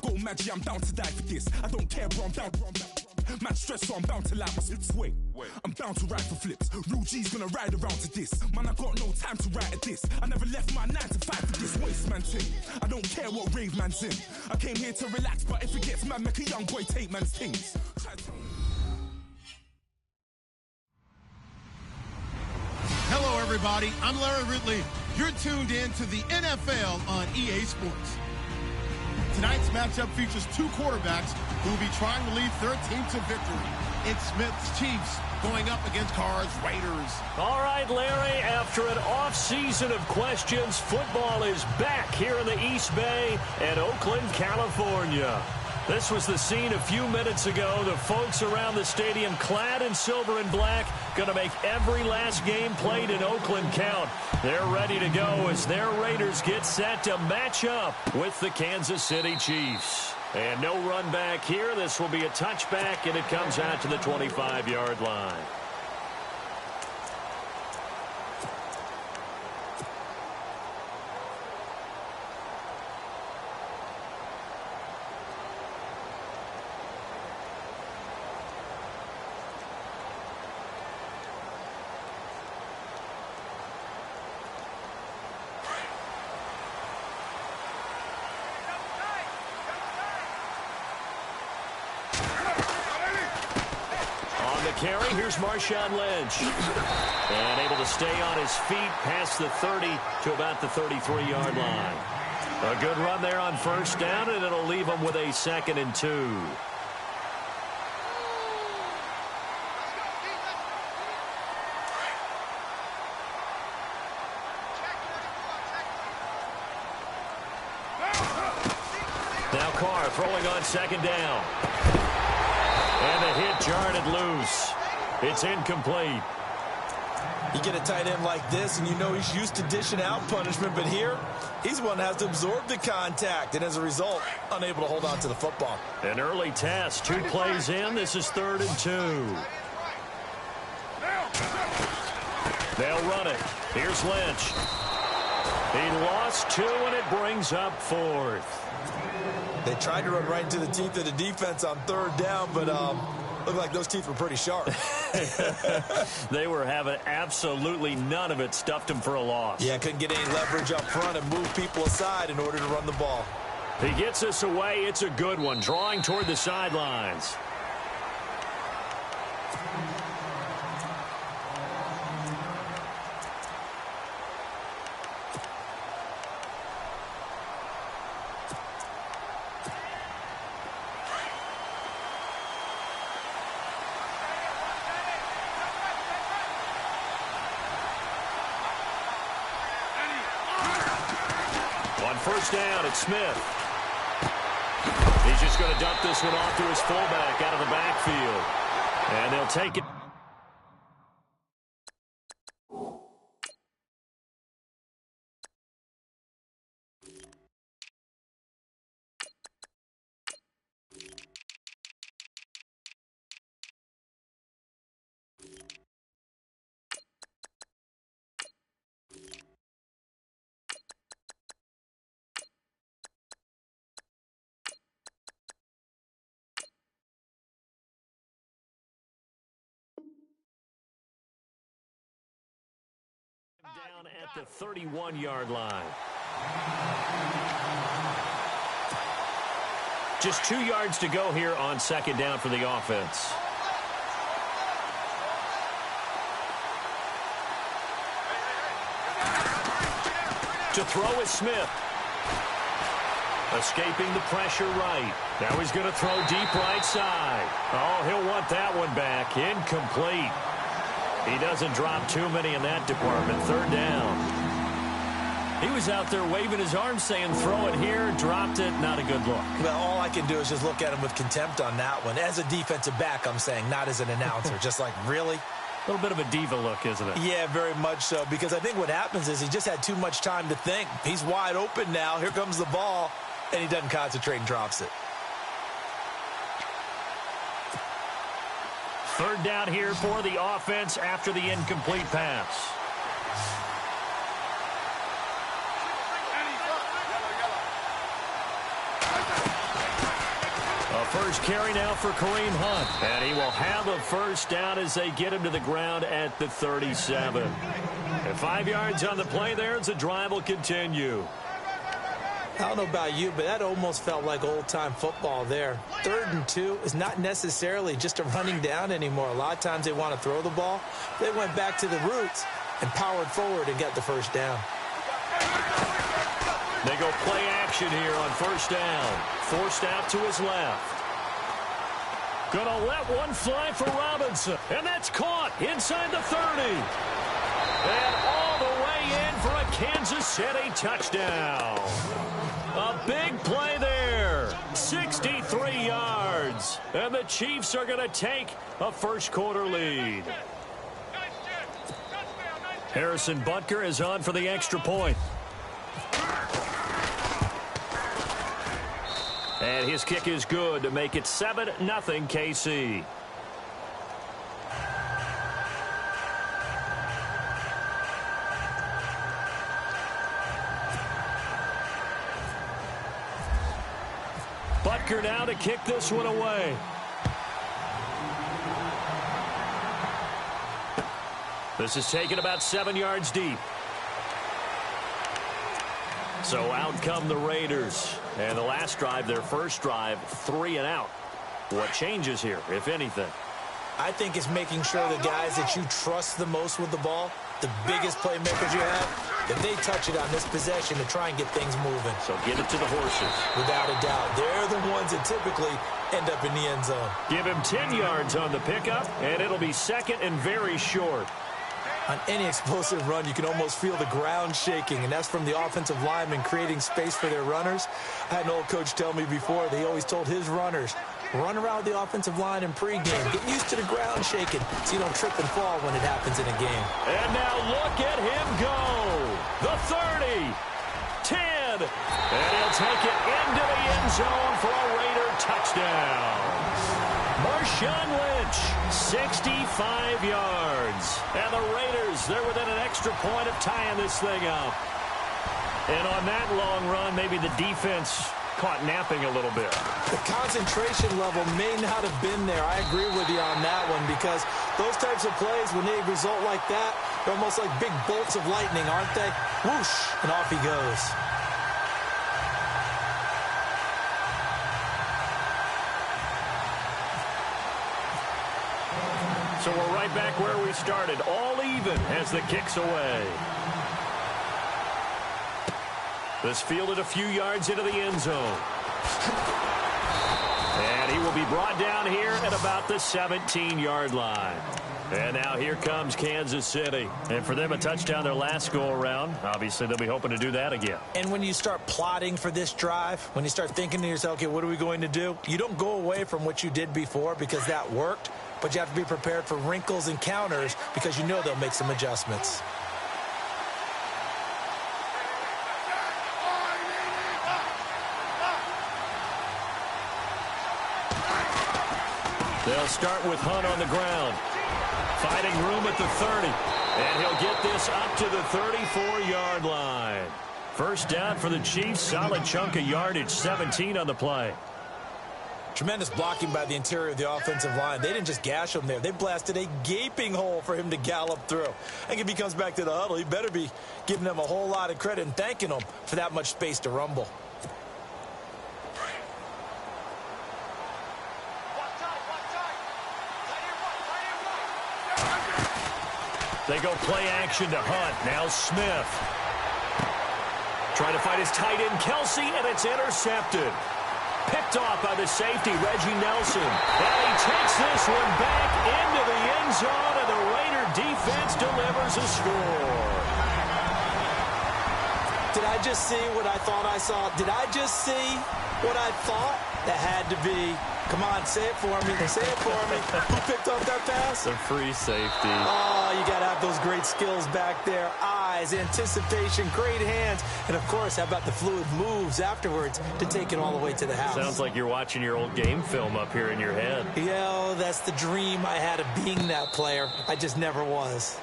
go mad, yeah, I'm down to die for this. I don't care, bro, I'm down. Man stress, so I'm bound to lie my slips. Wait, I'm bound to ride for flips. Real G's gonna ride around to this. Man, I got no time to write at this. I never left my 9 to 5 for this waste man thing. I don't care what rave man's in. I came here to relax, but if it gets mad, make a young boy take man's things. Hello, everybody. I'm Larry Ridley. You're tuned in to the NFL on EA Sports. Tonight's matchup features two quarterbacks who will be trying to lead their team to victory. It's Smith's Chiefs going up against Carr's Raiders. All right, Larry, after an off-season of questions, football is back here in the East Bay at Oakland, California. This was the scene a few minutes ago. The folks around the stadium clad in silver and black going to make every last game played in Oakland count. They're ready to go as their Raiders get set to match up with the Kansas City Chiefs. And no run back here. This will be a touchback, and it comes out to the 25-yard line. Carry. Here's Marshawn Lynch. And able to stay on his feet past the 30 to about the 33-yard line. A good run there on first down, and it'll leave him with a 2nd and 2. Now Carr throwing on 2nd down. And the hit jarred it loose. It's incomplete. You get a tight end like this, and you know he's used to dishing out punishment, but here, he's the one that has to absorb the contact, and as a result, unable to hold on to the football. An early test. 2 plays in. This is 3rd and 2. They'll run it. Here's Lynch. He lost 2, and it brings up 4th. They tried to run right into the teeth of the defense on 3rd down, but looked like those teeth were pretty sharp. They were having absolutely none of it. Stuffed him for a loss. Yeah, couldn't get any leverage up front and move people aside in order to run the ball. He gets us away. It's a good one. Drawing toward the sidelines. First down, it's Smith. He's just going to dump this one off to his fullback out of the backfield. And they'll take it. Down at the 31-yard line. Just 2 yards to go here on 2nd down for the offense. To throw is Smith. Escaping the pressure right. Now he's going to throw deep right side. Oh, he'll want that one back. Incomplete. He doesn't drop too many in that department. 3rd down. He was out there waving his arms saying, throw it here, dropped it. Not a good look. Well, all I can do is just look at him with contempt on that one. As a defensive back, I'm saying, not as an announcer. Just like, really? A little bit of a diva look, isn't it? Yeah, very much so. Because I think what happens is he just had too much time to think. He's wide open now. Here comes the ball. And he doesn't concentrate and drops it. 3rd down here for the offense after the incomplete pass. A first carry now for Kareem Hunt. And he will have a first down as they get him to the ground at the 37. And 5 yards on the play there as the drive will continue. I don't know about you, but that almost felt like old-time football there. 3rd and 2 is not necessarily just a running down anymore. A lot of times they want to throw the ball. They went back to the roots and powered forward and got the first down. They go play action here on first down. Forced out to his left. Gonna let one fly for Robinson. And that's caught inside the 30. And all the way in for a Kansas City touchdown. A big play there. 63 yards. And the Chiefs are going to take a first quarter lead. Harrison Butker is on for the extra point. And his kick is good to make it 7-0 KC. Butker now to kick this one away. This is taken about 7 yards deep. So out come the Raiders. And the last drive, their first drive, 3 and out. What changes here, if anything? I think it's making sure the guys that you trust the most with the ball, the biggest playmakers you have, that they touch it on this possession to try and get things moving. So get it to the horses. Without a doubt. They're the ones that typically end up in the end zone. Give him 10 yards on the pickup, and it'll be second and very short. On any explosive run, you can almost feel the ground shaking, and that's from the offensive linemen creating space for their runners. I had an old coach tell me before, they always told his runners, run around the offensive line in pregame. Get used to the ground shaking so you don't trip and fall when it happens in a game. And now look at him go. The 30, 10, and he'll take it into the end zone for a Raider touchdown. Marshawn Lynch, 65 yards. And the Raiders, they're within an extra point of tying this thing up. And on that long run, maybe the defense caught napping a little bit. The concentration level may not have been there. I agree with you on that one because those types of plays, when they result like that, they're almost like big bolts of lightning, aren't they? Whoosh, and off he goes. So we're right back where we started, all even as the kick's away. This fielded a few yards into the end zone. And he will be brought down here at about the 17-yard line. And now here comes Kansas City. And for them, a touchdown their last go-around. Obviously, they'll be hoping to do that again. And when you start plotting for this drive, when you start thinking to yourself, okay, what are we going to do? You don't go away from what you did before because that worked. But you have to be prepared for wrinkles and counters because you know they'll make some adjustments. They'll start with Hunt on the ground. Finding room at the 30. And he'll get this up to the 34-yard line. First down for the Chiefs. Solid chunk of yardage. 17 on the play. Tremendous blocking by the interior of the offensive line. They didn't just gash him there. They blasted a gaping hole for him to gallop through. I think if he comes back to the huddle, he better be giving them a whole lot of credit and thanking them for that much space to rumble. They go play action to Hunt. Now Smith. Trying to find his tight end, Kelsey, and it's intercepted. Picked off by the safety, Reggie Nelson. And he takes this one back into the end zone, and the Raider defense delivers a score. Did I just see what I thought I saw? Did I just see what I thought? That had to be. Come on, say it for me. Say it for me. Who picked off that pass? The free safety. Oh, you got to have those great skills back there. Eyes, anticipation, great hands. And, of course, how about the fluid moves afterwards to take it all the way to the house? Sounds like you're watching your old game film up here in your head. Yeah, that's the dream I had of being that player. I just never was.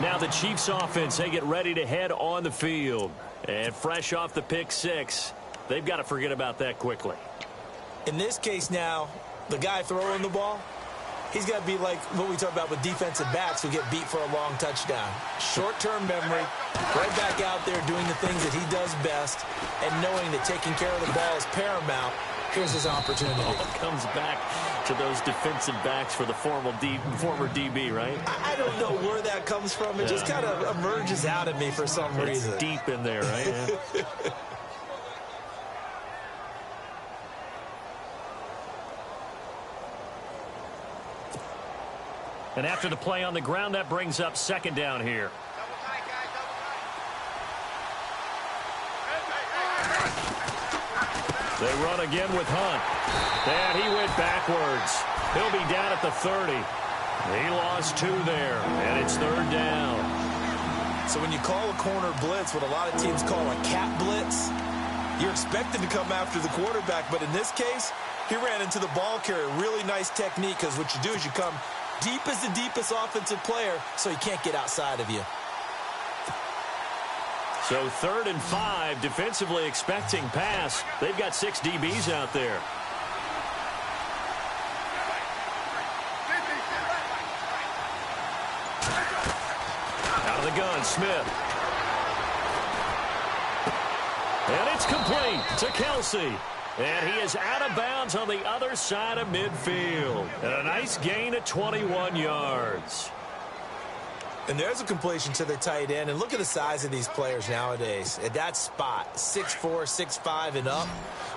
Now the Chiefs offense, they get ready to head on the field. And fresh off the pick six, They've got to forget about that quickly. In this case now, the guy throwing the ball, he's got to be like what we talk about with defensive backs who get beat for a long touchdown. Short-term memory, right back out there doing the things that he does best, and knowing that taking care of the ball is paramount. Here's his opportunity. Comes back to those defensive backs for the former DB, right? I don't know where that comes from. It just kind of emerges out of me for some reason. It's deep in there, right? Yeah. And after the play on the ground, that brings up second down here. They run again with Hunt. And he went backwards. He'll be down at the 30. He lost 2 there, and it's third down. So when you call a corner blitz, what a lot of teams call a cat blitz, you're expected to come after the quarterback. But in this case, he ran into the ball carrier. Really nice technique, because what you do is you come deep as the deepest offensive player, so he can't get outside of you. So 3rd and 5, defensively expecting pass. They've got 6 DBs out there. Out of the gun, Smith. And it's complete to Kelsey. And he is out of bounds on the other side of midfield. And a nice gain at 21 yards. And there's a completion to the tight end. And look at the size of these players nowadays. At that spot, 6'4", 6'5", and up.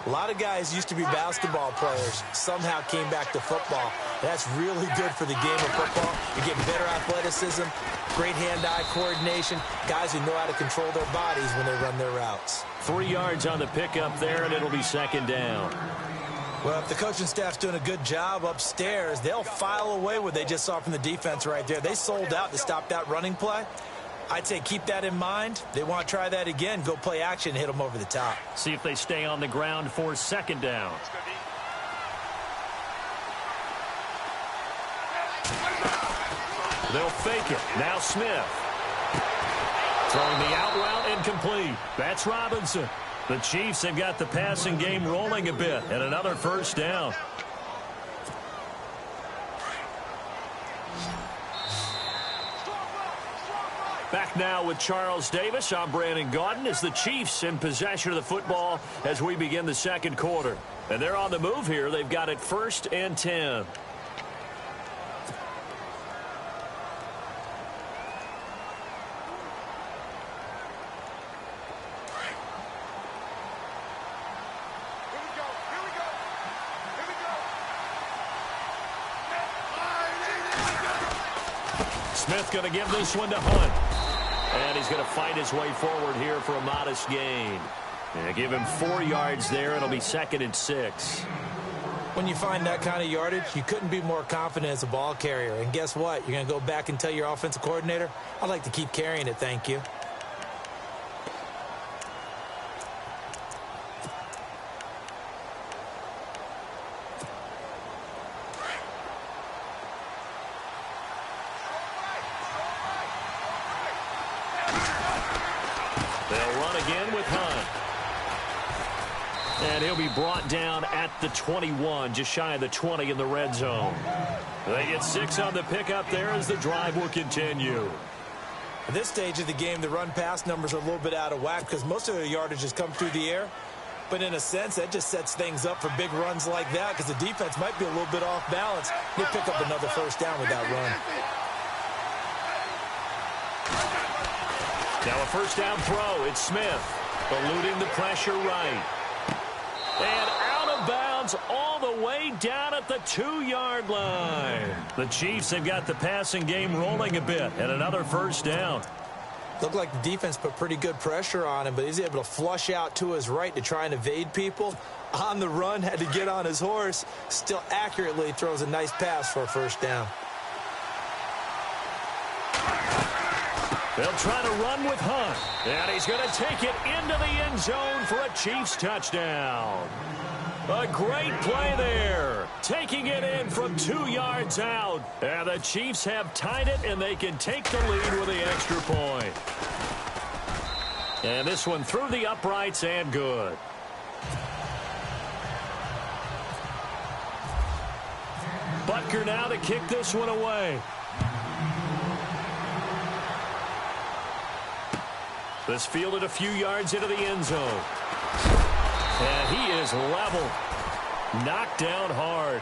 A lot of guys used to be basketball players, somehow came back to football. That's really good for the game of football. You get better athleticism, great hand-eye coordination, guys who know how to control their bodies when they run their routes. 3 yards on the pickup there, and it'll be second down. Well, if the coaching staff's doing a good job upstairs, they'll file away what they just saw from the defense right there. They sold out to stop that running play. I'd say keep that in mind. They want to try that again. Go play action, hit them over the top. See if they stay on the ground for second down. They'll fake it. Now Smith. Throwing the out route incomplete. That's Robinson. The Chiefs have got the passing game rolling a bit, and another first down. Back now with Charles Davis. I'm Brandon Gaudin as the Chiefs in possession of the football as we begin the second quarter. And they're on the move here. They've got it 1st and 10. Smith going to give this one to Hunt. And he's going to fight his way forward here for a modest gain. And give him 4 yards there. It'll be 2nd and 6. When you find that kind of yardage, you couldn't be more confident as a ball carrier. And guess what? You're going to go back and tell your offensive coordinator, I'd like to keep carrying it, thank you. And he'll be brought down at the 21, just shy of the 20 in the red zone. They get 6 on the pickup there as the drive will continue. At this stage of the game, the run-pass numbers are a little bit out of whack because most of the yardage has come through the air. But in a sense, that just sets things up for big runs like that because the defense might be a little bit off balance. They pick up another first down with that run. Now a first down throw. It's Smith eluding the pressure right. And out of bounds all the way down at the 2-yard line. The Chiefs have got the passing game rolling a bit and another first down. Looked like the defense put pretty good pressure on him, but he's able to flush out to his right to try and evade people. On the run, had to get on his horse. Still accurately throws a nice pass for a first down. They'll try to run with Hunt. And he's going to take it into the end zone for a Chiefs touchdown. A great play there. Taking it in from 2 yards out. And the Chiefs have tied it, and they can take the lead with the extra point. And this one through the uprights and good. kicker now to kick this one away. This fielded a few yards into the end zone. And he is level. Knocked down hard.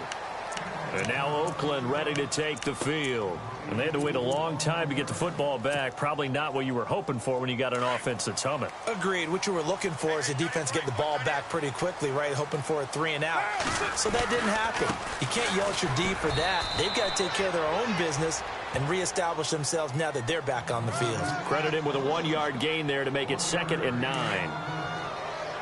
And now Oakland ready to take the field. And they had to wait a long time to get the football back. Probably not what you were hoping for when you got an offense that's humming. Agreed. What you were looking for is the defense getting the ball back pretty quickly, right? Hoping for a 3 and out. So that didn't happen. You can't yell at your D for that. They've got to take care of their own business and reestablish themselves now that they're back on the field. Credit him with a 1-yard gain there to make it 2nd and 9.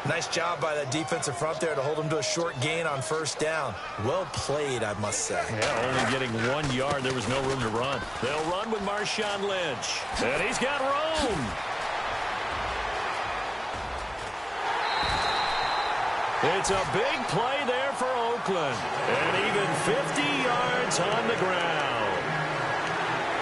Nice job by that defensive front there to hold them to a short gain on 1st down. Well played, I must say. Yeah, only getting 1 yard. There was no room to run. They'll run with Marshawn Lynch. And he's got room. It's a big play there for Oakland. And even 50 yards on the ground.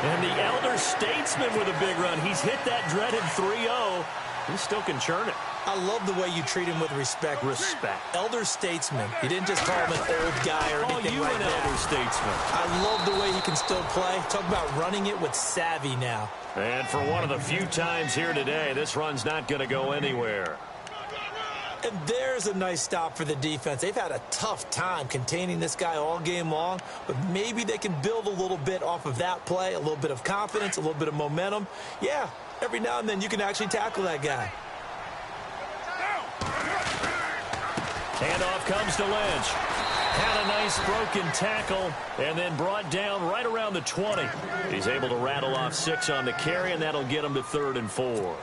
And the elder statesman with a big run. He's hit that dreaded 3-0. He still can churn it. I love the way you treat him with respect. Elder statesman. You didn't just call him an old guy or anything like that. Elder statesman. I love the way he can still play. Talk about running it with savvy now. And for one of the few times here today, this run's not going to go anywhere. And there's a nice stop for the defense. They've had a tough time containing this guy all game long, but maybe they can build a little bit off of that play, a little bit of confidence, a little bit of momentum. Yeah, every now and then you can actually tackle that guy. Handoff comes to Lynch. Had a nice broken tackle and then brought down right around the 20. He's able to rattle off 6 on the carry, and that'll get him to 3rd and 4.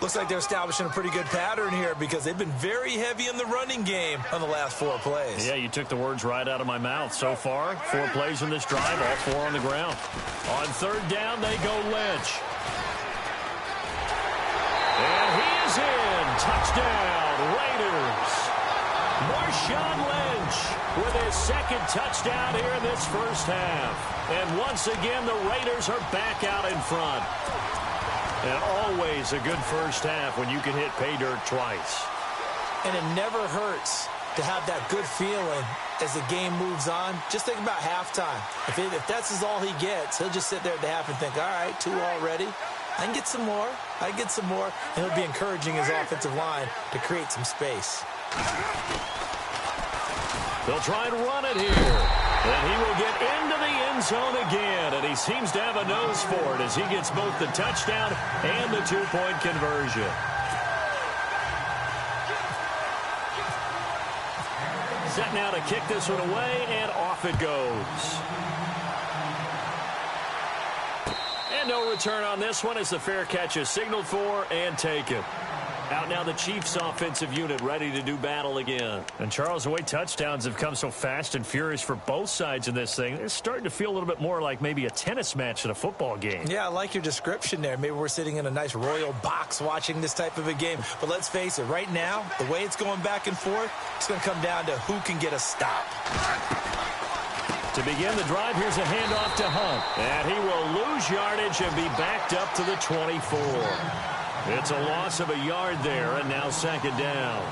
Looks like they're establishing a pretty good pattern here because they've been very heavy in the running game on the last 4 plays. Yeah, you took the words right out of my mouth. So far, 4 plays in this drive, all 4 on the ground. On 3rd down, they go Lynch. And he is in. Touchdown, Raiders. Marshawn Lynch with his 2nd touchdown here in this 1st half. And once again, the Raiders are back out in front. And always a good 1st half when you can hit pay dirt twice. And it never hurts to have that good feeling as the game moves on. Just think about halftime. If that's all he gets, he'll just sit there at the half and think, all right, 2 already. I can get some more. I can get some more. And he'll be encouraging his offensive line to create some space. They'll try and run it here. And he will get into the end zone again. And he seems to have a nose for it as he gets both the touchdown and the 2-point conversion. Set now to kick this one away, and off it goes. And no return on this one as the fair catch is signaled for and taken. Out now the Chiefs offensive unit ready to do battle again. And Charles, the way touchdowns have come so fast and furious for both sides in this thing, it's starting to feel a little bit more like maybe a tennis match than a football game. Yeah, I like your description there. Maybe we're sitting in a nice royal box watching this type of a game. But let's face it, right now, the way it's going back and forth, it's going to come down to who can get a stop. To begin the drive, here's a handoff to Hunt. And he will lose yardage and be backed up to the 24. It's a loss of a yard there, and now 2nd down.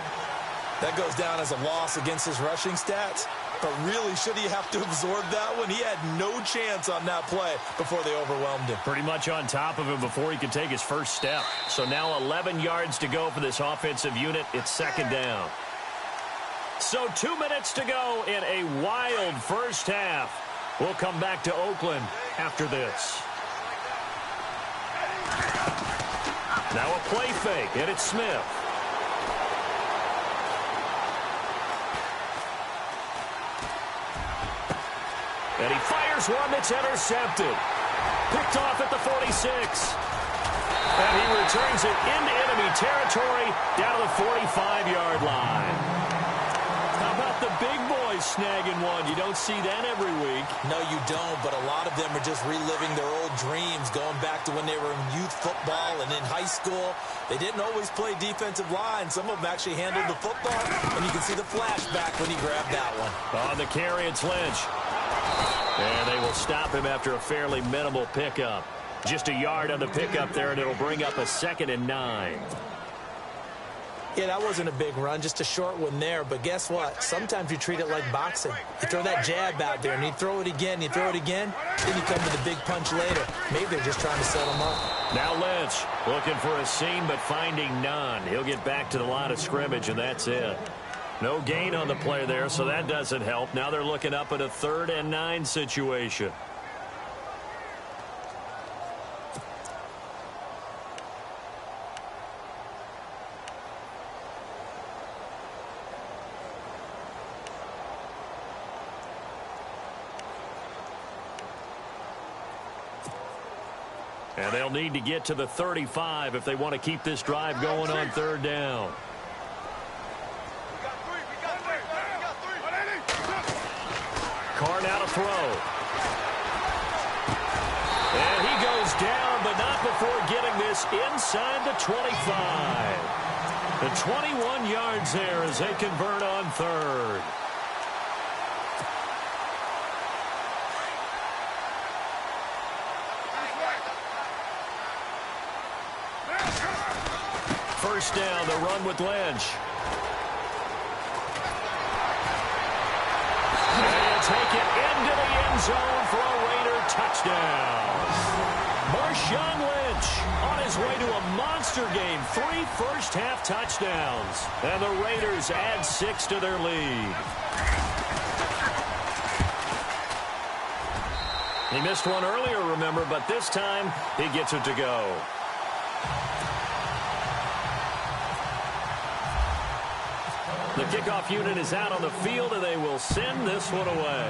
That goes down as a loss against his rushing stats. But really, should he have to absorb that one? He had no chance on that play before they overwhelmed him. Pretty much on top of him before he could take his first step. So now 11 yards to go for this offensive unit. It's 2nd down. So 2 minutes to go in a wild 1st half. We'll come back to Oakland after this. Now a play fake, and it's Smith. And he fires one that's intercepted. Picked off at the 46. And he returns it into enemy territory down to the 45-yard line. How about the big boys snagging one? You don't see that every week. No, you don't, but a lot of them are just reliving their old dreams, going back to when they were in youth football and in high school. They didn't always play defensive line. Some of them actually handled the football, and you can see the flashback when he grabbed that one. On the carry, it's Lynch. And they will stop him after a fairly minimal pickup. Just a yard on the pickup there, and it'll bring up a 2nd and 9. Yeah, that wasn't a big run, just a short one there. But guess what? Sometimes you treat it like boxing. You throw that jab out there, and you throw it again, you throw it again, then you come to the big punch later. Maybe they're just trying to set him up. Now Lynch looking for a seam, but finding none. He'll get back to the line of scrimmage, and that's it. No gain on the play there, so that doesn't help. Now they're looking up at a 3rd and 9 situation. And they'll need to get to the 35 if they want to keep this drive going on 3rd down. Carr now to throw. And he goes down, but not before getting this inside the 25. The 21 yards there as they convert on 3rd. First down, the run with Lynch. And take it into the end zone for a Raider touchdown. Marshawn Lynch on his way to a monster game. 3 first-half touchdowns. And the Raiders add 6 to their lead. He missed one earlier, remember, but this time he gets it to go. The kickoff unit is out on the field, and they will send this one away.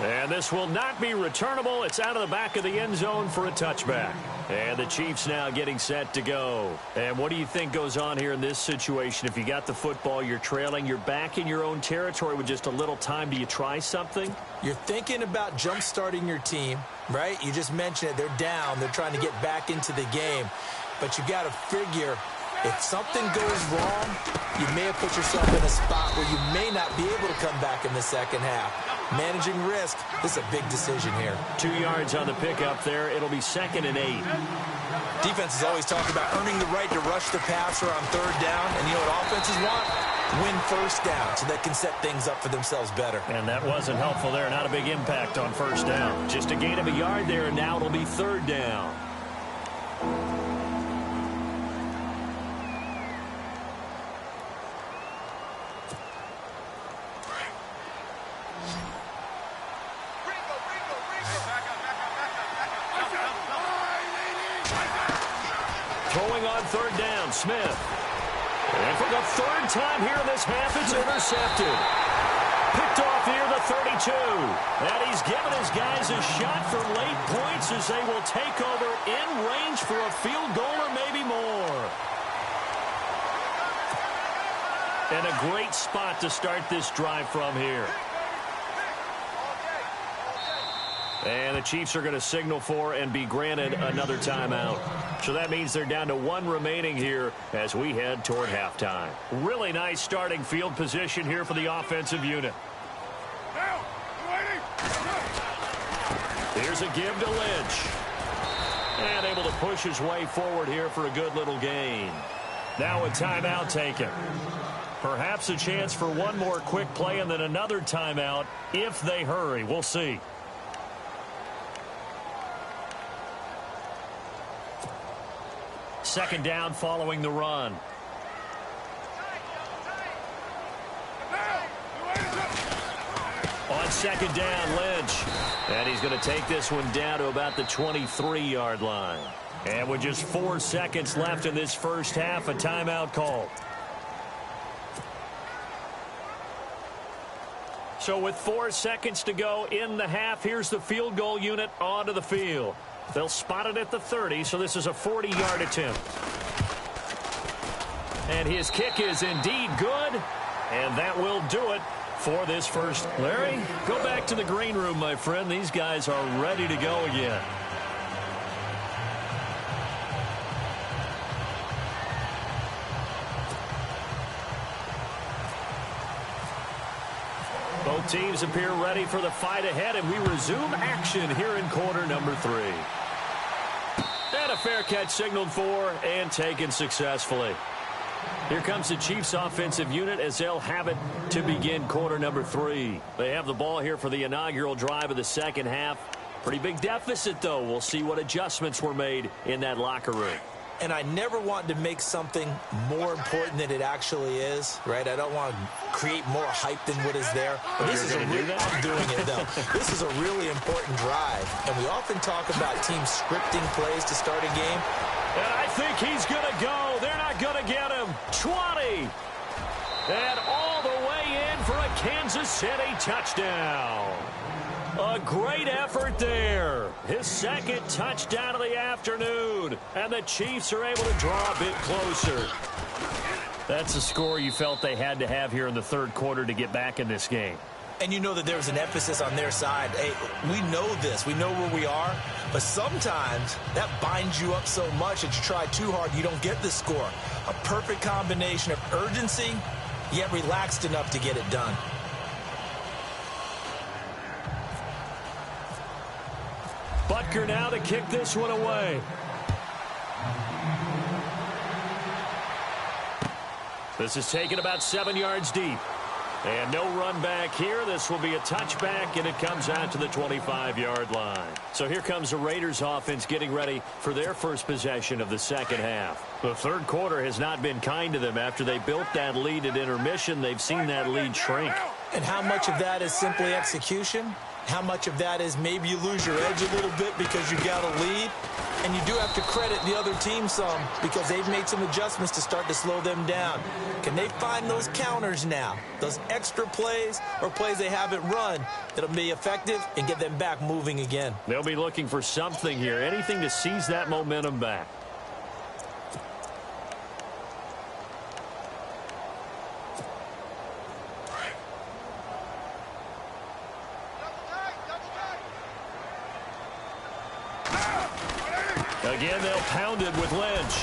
And this will not be returnable. It's out of the back of the end zone for a touchback. And the Chiefs now getting set to go. And what do you think goes on here in this situation? If you got the football, you're trailing, you're back in your own territory with just a little time. Do you try something? You're thinking about jump-starting your team, right? You just mentioned it. They're down. They're trying to get back into the game. But you got to figure, if something goes wrong, you may have put yourself in a spot where you may not be able to come back in the second half. Managing risk, this is a big decision here. 2 yards on the pickup there. It'll be 2nd and 8. Defenses always talk about earning the right to rush the passer on 3rd down. And you know what offenses want? Win first down so they can set things up for themselves better. And that wasn't helpful there. Not a big impact on 1st down. Just a gain of a yard there, and now it'll be 3rd down. Throwing on 3rd down, Smith. And for the 3rd time here in this half, it's intercepted. Picked off near the 32. And he's given his guys a shot for late points as they will take over in range for a field goal or maybe more. And a great spot to start this drive from here. And the Chiefs are going to signal for and be granted another timeout. So that means they're down to 1 remaining here as we head toward halftime. Really nice starting field position here for the offensive unit. Here's a give to Lynch. And able to push his way forward here for a good little gain. Now a timeout taken. Perhaps a chance for one more quick play and then another timeout if they hurry. We'll see. Second down following the run. On second down, Lynch. And he's going to take this one down to about the 23-yard line. And with just 4 seconds left in this first half, a timeout call. So with 4 seconds to go in the half, here's the field goal unit onto the field. They'll spot it at the 30, so this is a 40-yard attempt. And his kick is indeed good, and that will do it for this first. Larry, go back to the green room, my friend. These guys are ready to go again. Both teams appear ready for the fight ahead, and we resume action here in quarter number 3. And a a fair catch signaled for and taken successfully. Here comes the Chiefs offensive unit as they'll have it to begin quarter number 3. They have the ball here for the inaugural drive of the second half. Pretty big deficit, though. We'll see what adjustments were made in that locker room. And I never want to make something more important than it actually is, right? I don't want to create more hype than what is there. But this is I'm doing it, though. This is a really important drive. And we often talk about teams scripting plays to start a game. And I think he's going to go. They're not going to get him. 20. And all the way in for a Kansas City touchdown. A great effort there. His second touchdown of the afternoon. And the Chiefs are able to draw a bit closer. That's a score you felt they had to have here in the third quarter to get back in this game. And you know that there was an emphasis on their side. Hey, we know this. We know where we are. But sometimes that binds you up so much that you try too hard, you don't get the score. A perfect combination of urgency, yet relaxed enough to get it done. Butker now to kick this one away. This is taken about 7 yards deep. And no run back here. This will be a touchback, and it comes out to the 25-yard line. So here comes the Raiders offense getting ready for their first possession of the second half. The third quarter has not been kind to them. After they built that lead at intermission, they've seen that lead shrink. And how much of that is simply execution? How much of that is maybe you lose your edge a little bit because you got a lead? And you do have to credit the other team some because they've made some adjustments to start to slow them down. Can they find those counters now, those extra plays or plays they haven't run that'll be effective and get them back moving again? They'll be looking for something here, anything to seize that momentum back. Again, they'll pound it with Lynch.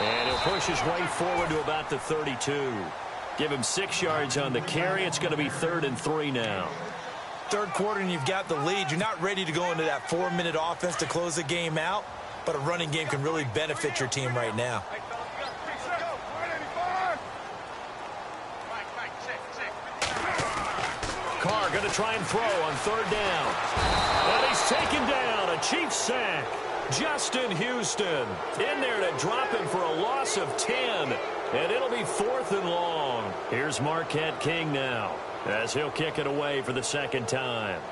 And he'll push his way forward to about the 32. Give him 6 yards on the carry. It's going to be 3rd and 3 now. Third quarter and you've got the lead. You're not ready to go into that 4-minute offense to close the game out, but a running game can really benefit your team right now. Carr going to try and throw on 3rd down. And he's taken down. A Chiefs sack. Justin Houston in there to drop him for a loss of 10. And it'll be 4th and long. Here's Marquette King now as he'll kick it away for the second time.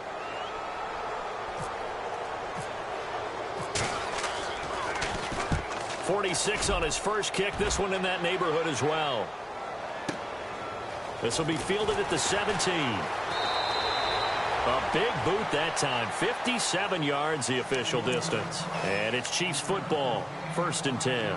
.46 on his first kick. This one in that neighborhood as well. This will be fielded at the 17. A big boot that time. 57 yards the official distance. And it's Chiefs football. 1st and 10.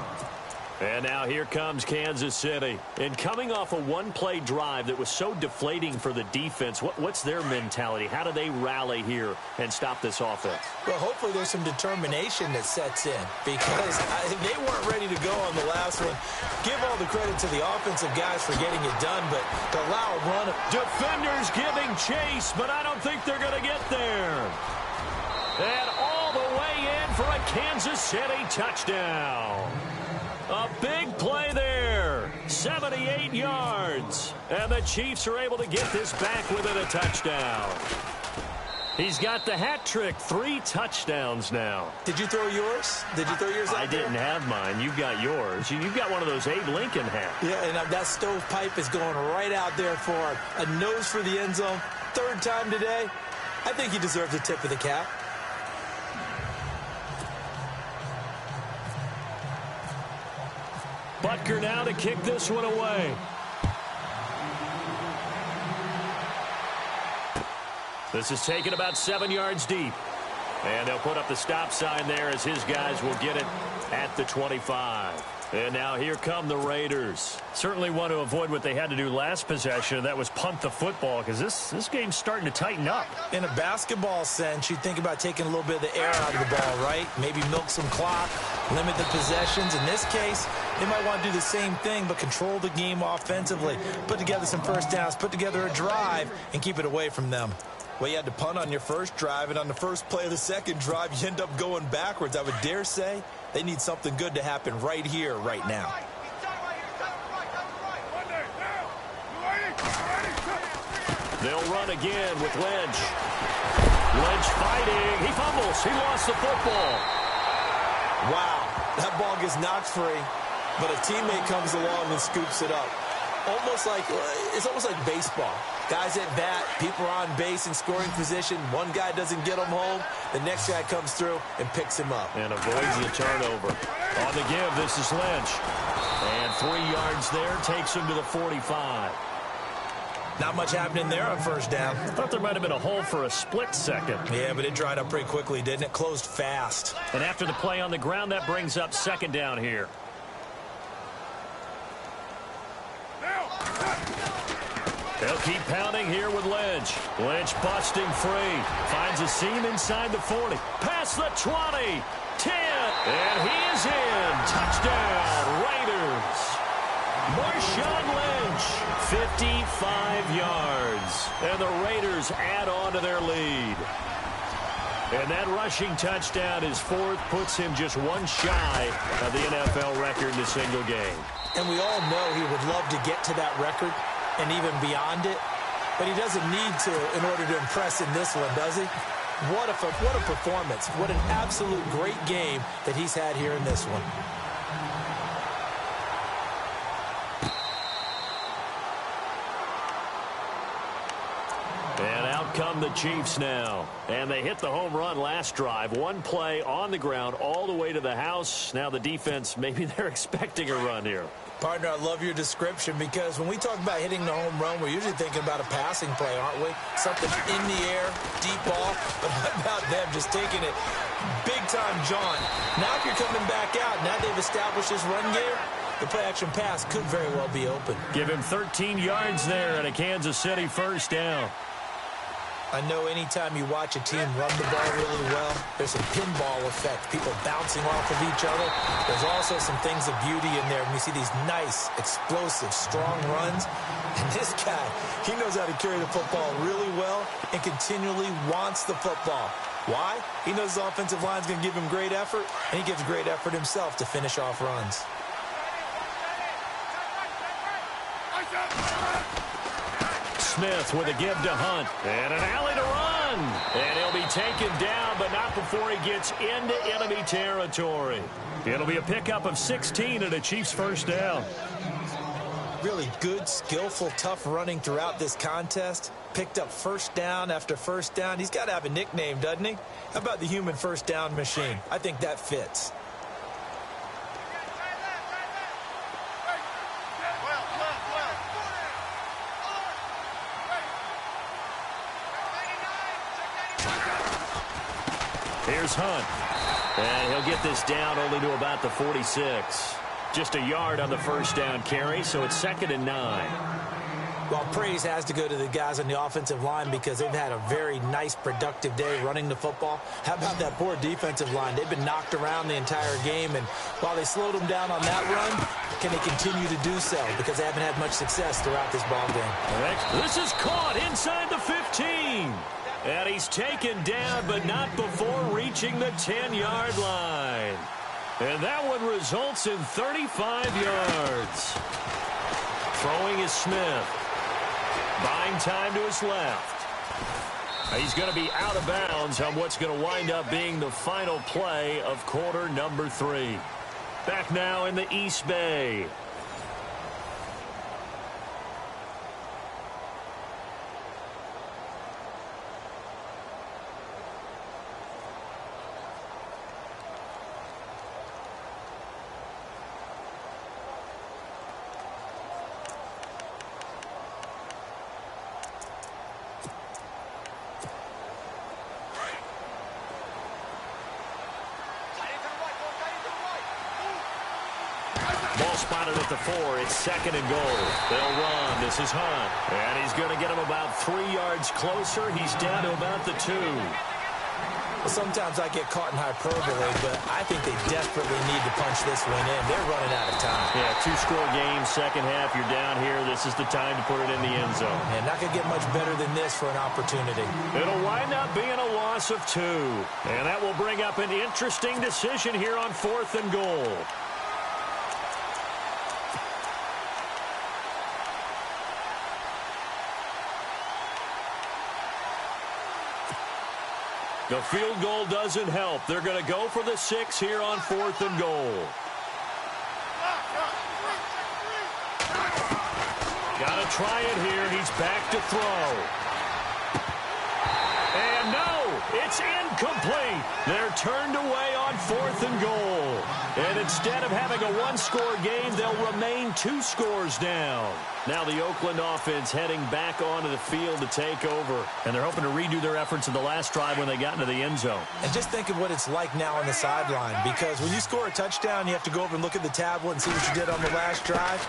And now here comes Kansas City. And coming off a one-play drive that was so deflating for the defense, what's their mentality? How do they rally here and stop this offense? Well, hopefully there's some determination that sets in because they weren't ready to go on the last one. Give all the credit to the offensive guys for getting it done, but to allow a run. Defenders giving chase, but I don't think they're going to get there. And all the way in for a Kansas City touchdown. A big play there. 78 yards. And the Chiefs are able to get this back within a touchdown. He's got the hat trick. 3 touchdowns now. Did you throw yours? Did you throw yours out I didn't have mine. You've got yours. You've got one of those Abe Lincoln hats. Yeah, and that stovepipe is going right out there for a nose for the end zone. 3rd time today. I think he deserves a tip of the cap. Butker now to kick this one away. This is taken about 7 yards deep. And they'll put up the stop sign there as his guys will get it at the 25. And now here come the Raiders. Certainly want to avoid what they had to do last possession. That was punt the football because this game's starting to tighten up. In a basketball sense, you think about taking a little bit of the air out of the ball, right? Maybe milk some clock, limit the possessions. In this case, they might want to do the same thing but control the game offensively. Put together some first downs, put together a drive, and keep it away from them. Well, you had to punt on your first drive, and on the first play of the second drive, you end up going backwards. I would dare say they need something good to happen right here, right now. They'll run again with Lynch. Lynch fighting. He fumbles. He lost the football. Wow, that ball gets knocked free, but a teammate comes along and scoops it up. It's almost like baseball. Guys at bat, people are on base in scoring position. One guy doesn't get him home. The next guy comes through and picks him up. And avoids the turnover. On the give, this is Lynch. And 3 yards there, takes him to the 45. Not much happening there on first down. I thought there might have been a hole for a split second. Yeah, but it dried up pretty quickly, didn't it? Closed fast. And after the play on the ground, that brings up second down here. They'll keep pounding here with Lynch. Lynch busting free. Finds a seam inside the 40. Past the 20. 10. And he is in. Touchdown, Raiders. Marshawn Lynch, 55 yards. And the Raiders add on to their lead. And that rushing touchdown is fourth, puts him just one shy of the NFL record in a single game. And we all know he would love to get to that record and even beyond it, but he doesn't need to in order to impress in this one, does he? What a performance. What an absolute great game that he's had here in this one. And out come the Chiefs now. And they hit the home run last drive. One play on the ground all the way to the house. Now the defense, maybe they're expecting a run here. Partner, I love your description because when we talk about hitting the home run, we're usually thinking about a passing play, aren't we? Something in the air, deep ball. But how about them just taking it big-time jaunt? Now if you're coming back out, now they've established this run game, the play-action pass could very well be open. Give him 13 yards there and a Kansas City first down. I know anytime you watch a team run the ball really well, there's some pinball effect, people bouncing off of each other. There's also some things of beauty in there when we see these nice, explosive, strong runs. And this guy, he knows how to carry the football really well and continually wants the football. Why? He knows the offensive line's going to give him great effort, and he gives great effort himself to finish off runs. Smith with a give to Hunt. And an alley to run. And he'll be taken down, but not before he gets into enemy territory. It'll be a pickup of 16 and a Chiefs first down. Really good, skillful, tough running throughout this contest. Picked up first down after first down. He's got to have a nickname, doesn't he? How about the human first down machine? I think that fits. Here's Hunt. And he'll get this down only to about the 46. Just a yard on the first down carry, so it's 2nd and 9. Well, praise has to go to the guys on the offensive line because they've had a very nice, productive day running the football. How about that poor defensive line? They've been knocked around the entire game, and while they slowed them down on that run, can they continue to do so? Because they haven't had much success throughout this ball game. This is caught inside the 15. And he's taken down, but not before reaching the 10-yard line. And that one results in 35 yards. Throwing is Smith. Buying time to his left. He's going to be out of bounds on what's going to wind up being the final play of quarter number 3. Back now in the East Bay. Spotted at the 4. It's 2nd and goal. They'll run. This is Hunt. And he's going to get him about 3 yards closer. He's down to about the 2. Well, sometimes I get caught in hyperbole, but I think they desperately need to punch this one in. They're running out of time. Yeah, two-score game, second half, you're down here. This is the time to put it in the end zone. And not going to get much better than this for an opportunity. It'll wind up being a loss of 2. And that will bring up an interesting decision here on 4th and goal. The field goal doesn't help. They're going to go for the 6 here on 4th and goal. Got to try it here. He's back to throw. And no, it's incomplete. They're turned away on 4th and goal. And instead of having a one-score game, they'll remain 2 scores down. Now the Oakland offense heading back onto the field to take over. And they're hoping to redo their efforts in the last drive when they got into the end zone. And just think of what it's like now on the sideline. Because when you score a touchdown, you have to go over and look at the tablet and see what you did on the last drive.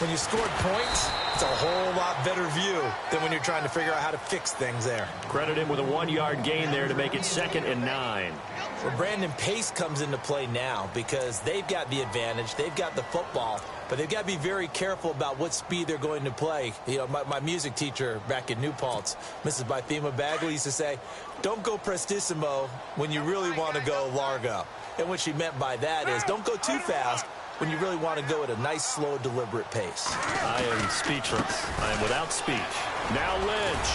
When you scored points, it's a whole lot better view than when you're trying to figure out how to fix things there. Credit him with a 1-yard gain there to make it 2nd and 9. Well, Brandon, pace comes into play now because they've got the advantage. They've got the football, but they've got to be very careful about what speed they're going to play. You know, my music teacher back in New Paltz, Mrs. Bythema Bagley, used to say, don't go prestissimo when you really want to go largo. And what she meant by that is don't go too fast when you really want to go at a nice, slow, deliberate pace. I am speechless. I am without speech. Now Lynch.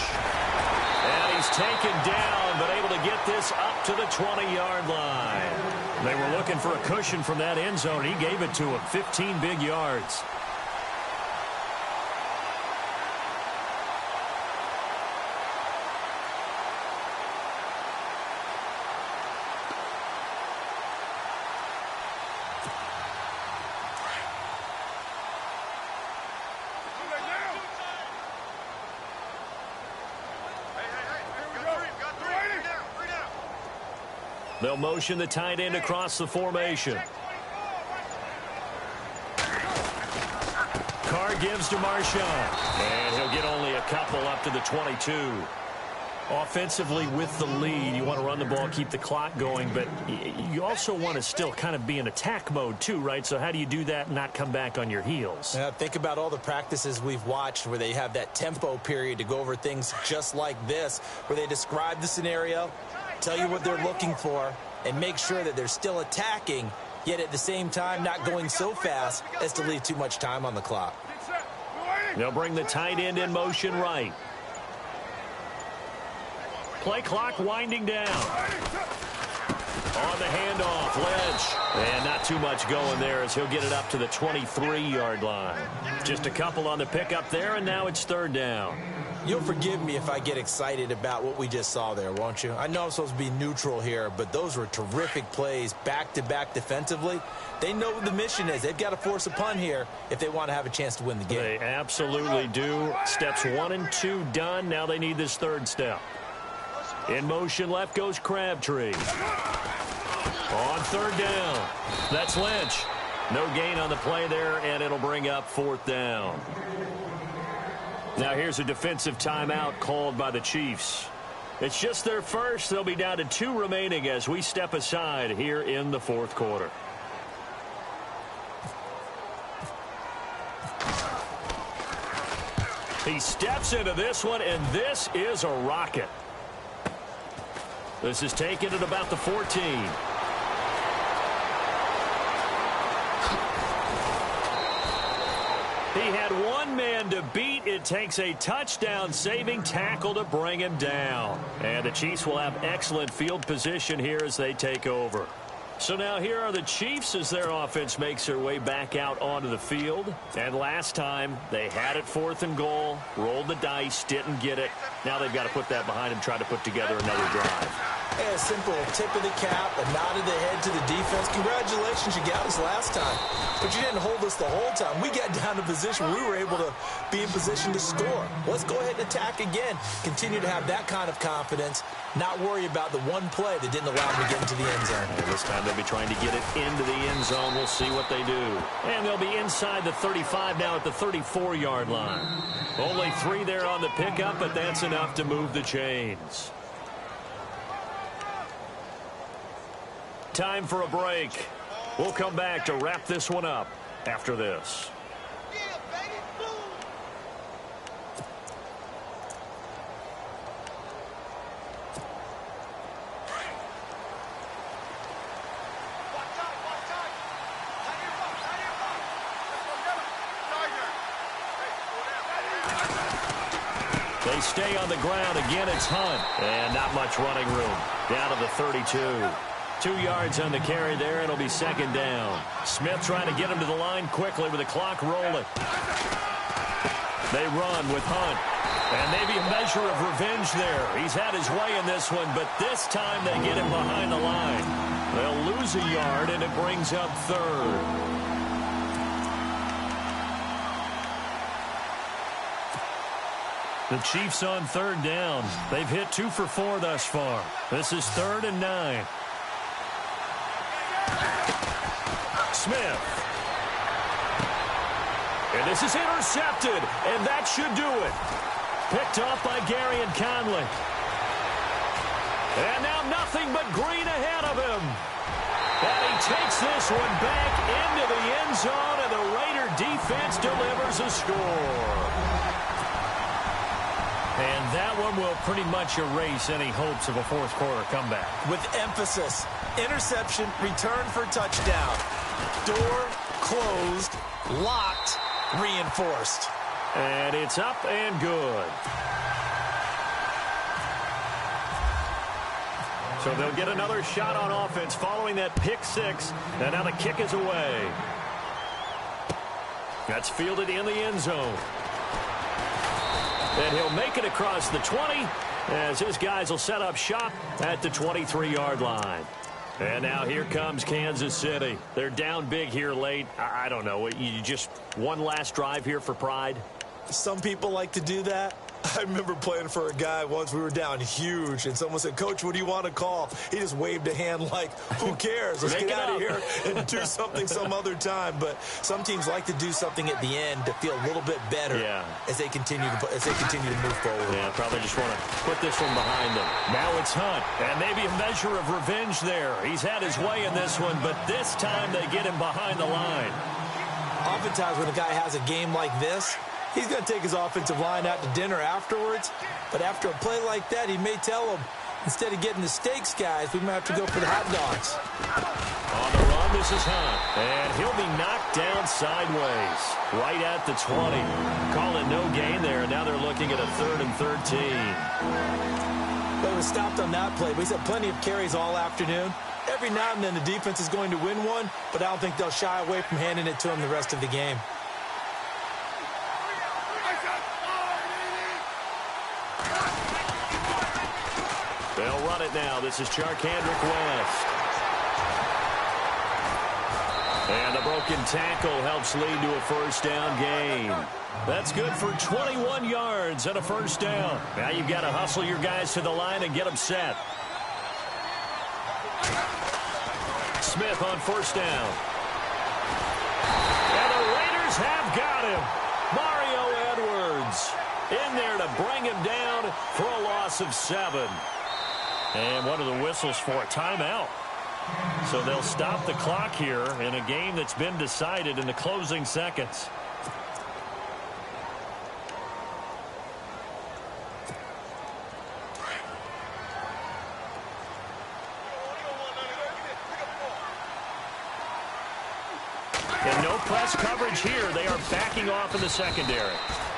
And he's taken down, but able to get this up to the 20-yard line. They were looking for a cushion from that end zone. He gave it to him, 15 big yards. They'll motion the tight end across the formation. Carr gives to Marshawn. And he'll get only a couple up to the 22. Offensively with the lead, you want to run the ball, keep the clock going, but you also want to still kind of be in attack mode too, right? So how do you do that and not come back on your heels? Yeah, think about all the practices we've watched where they have that tempo period to go over things just like this, where they describe the scenario, tell you what they're looking for, and make sure that they're still attacking, yet at the same time not going so fast as to leave too much time on the clock. They'll bring the tight end in motion right. Play clock winding down. On the handoff, Lynch. And not too much going there as he'll get it up to the 23-yard line. Just a couple on the pickup there, and now it's 3rd down. You'll forgive me if I get excited about what we just saw there, won't you? I know I'm supposed to be neutral here, but those were terrific plays back-to-back defensively. They know what the mission is. They've got to force a punt here if they want to have a chance to win the game. They absolutely do. Steps 1 and 2 done. Now they need this 3rd step. In motion, left goes Crabtree. On 3rd down. That's Lynch. No gain on the play there, and it'll bring up 4th down. Now here's a defensive timeout called by the Chiefs. It's just their first. They'll be down to 2 remaining as we step aside here in the 4th quarter. He steps into this one, and this is a rocket. This is taken at about the 14. He had one man to beat. It takes a touchdown-saving tackle to bring him down. And the Chiefs will have excellent field position here as they take over. So now here are the Chiefs as their offense makes their way back out onto the field. And last time, they had it 4th and goal, rolled the dice, didn't get it. Now they've got to put that behind them, try to put together another drive. Hey, a simple tip of the cap, a nod of the head to the defense. Congratulations, you got us last time. But you didn't hold us the whole time. We got down to position where we were able to be in position to score. Let's go ahead and attack again. Continue to have that kind of confidence, not worry about the one play that didn't allow them to get into the end zone. And this time they'll be trying to get it into the end zone. We'll see what they do. And they'll be inside the 35 now at the 34-yard line. Only 3 there on the pickup, but that's enough to move the chains. Time for a break. We'll come back to wrap this one up. after this. They stay on the ground. Again, it's Hunt. And not much running room. Down to the 32. 2 yards on the carry there. It'll be second down. Smith trying to get him to the line quickly with the clock rolling. They run with Hunt. And maybe a measure of revenge there. He's had his way in this one, but this time they get him behind the line. They'll lose a yard, and it brings up third. The Chiefs on third down. They've hit 2 for 4 thus far. This is 3rd and 9. Smith. And this is intercepted, and that should do it. Picked off by Gary and Conley. And now nothing but green ahead of him. And he takes this one back into the end zone, and the Raider defense delivers a score. And that one will pretty much erase any hopes of a fourth quarter comeback. With emphasis, interception, return for touchdown. Door closed, locked, reinforced. And it's up and good. So they'll get another shot on offense following that pick six. And now the kick is away. That's fielded in the end zone. And he'll make it across the 20 as his guys will set up shop at the 23-yard line. And now here comes Kansas City. They're down big here late. I don't know. You just one last drive here for pride? Some people like to do that. I remember playing for a guy once. We were down huge, and someone said, "Coach, what do you want to call?" He just waved a hand like, who cares? Let's get out of here and do something some other time. But some teams like to do something at the end to feel a little bit better as they continue to move forward. Yeah, probably just want to put this one behind them. Now it's Hunt, and maybe a measure of revenge there. He's had his way in this one, but this time they get him behind the line. Oftentimes when a guy has a game like this, he's going to take his offensive line out to dinner afterwards. But after a play like that, he may tell them, instead of getting the steaks, guys, we might have to go for the hot dogs. On the run, this is Hunt. And he'll be knocked down sideways. Right at the 20. Call it no gain there. Now they're looking at a 3rd and 13. But it was stopped on that play. He's had plenty of carries all afternoon. Every now and then the defense is going to win one, but I don't think they'll shy away from handing it to him the rest of the game. They'll run it now. This is Charkandrick West. And the broken tackle helps lead to a first down gain. That's good for 21 yards and a first down. Now you've got to hustle your guys to the line and get them set. Smith on first down. And the Raiders have got him. Mario Edwards in there to bring him down for a loss of 7. And what are the whistles for? Timeout. So they'll stop the clock here in a game that's been decided in the closing seconds. And no press coverage here. They are backing off in the secondary.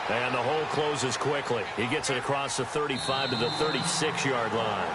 And the hole closes quickly. He gets it across the 35 to the 36-yard line.